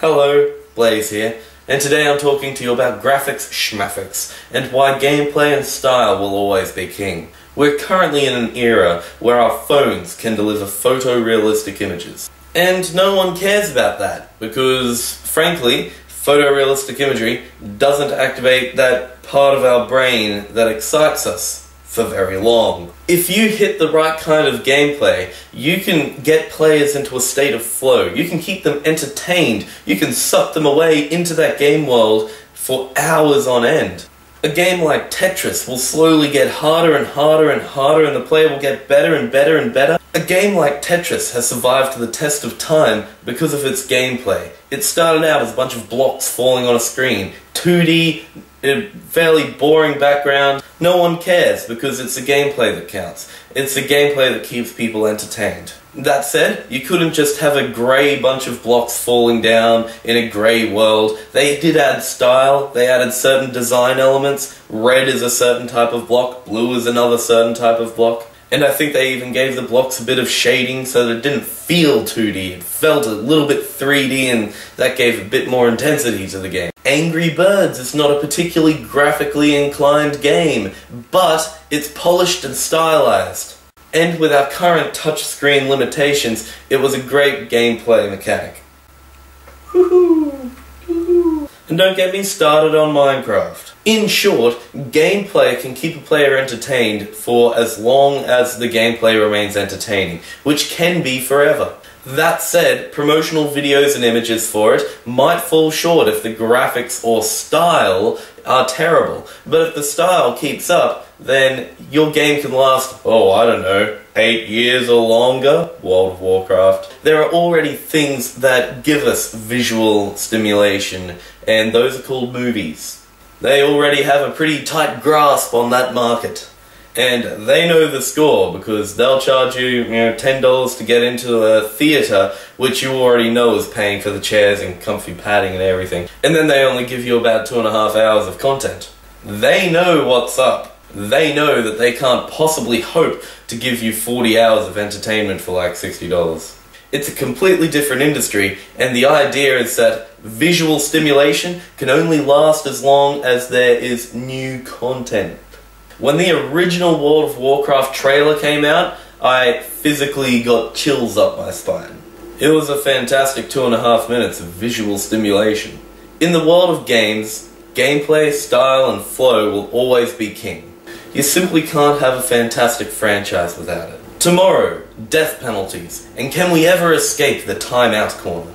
Hello, Blaise here, and today I'm talking to you about graphics schmaffics, and why gameplay and style will always be king. We're currently in an era where our phones can deliver photorealistic images. And no one cares about that, because, frankly, photorealistic imagery doesn't activate that part of our brain that excites us for very long. If you hit the right kind of gameplay, you can get players into a state of flow. You can keep them entertained. You can suck them away into that game world for hours on end. A game like Tetris will slowly get harder and harder and harder, and the player will get better and better and better. A game like Tetris has survived the test of time because of its gameplay. It started out as a bunch of blocks falling on a screen, 2D, a fairly boring background. No one cares because it's the gameplay that counts. It's the gameplay that keeps people entertained. That said, you couldn't just have a grey bunch of blocks falling down in a grey world. They did add style, they added certain design elements. Red is a certain type of block, blue is another certain type of block. And I think they even gave the blocks a bit of shading so that it didn't feel 2D, it felt a little bit 3D, and that gave a bit more intensity to the game. Angry Birds is not a particularly graphically inclined game, but it's polished and stylized. And with our current touchscreen limitations, it was a great gameplay mechanic. Woohoo! And don't get me started on Minecraft. In short, gameplay can keep a player entertained for as long as the gameplay remains entertaining, which can be forever. That said, promotional videos and images for it might fall short if the graphics or style are terrible, but if the style keeps up, then your game can last, I don't know, 8 years or longer. World of Warcraft. There are already things that give us visual stimulation, and those are called movies. They already have a pretty tight grasp on that market. And they know the score, because they'll charge you, $10 to get into a theatre, which you already know is paying for the chairs and comfy padding and everything. And then they only give you about 2.5 hours of content. They know what's up. They know that they can't possibly hope to give you 40 hours of entertainment for like $60. It's a completely different industry, and the idea is that visual stimulation can only last as long as there is new content. When the original World of Warcraft trailer came out, I physically got chills up my spine. It was a fantastic 2.5 minutes of visual stimulation. In the world of games, gameplay, style, and flow will always be king. You simply can't have a fantastic franchise without it. Tomorrow, death penalties, and can we ever escape the timeout corner?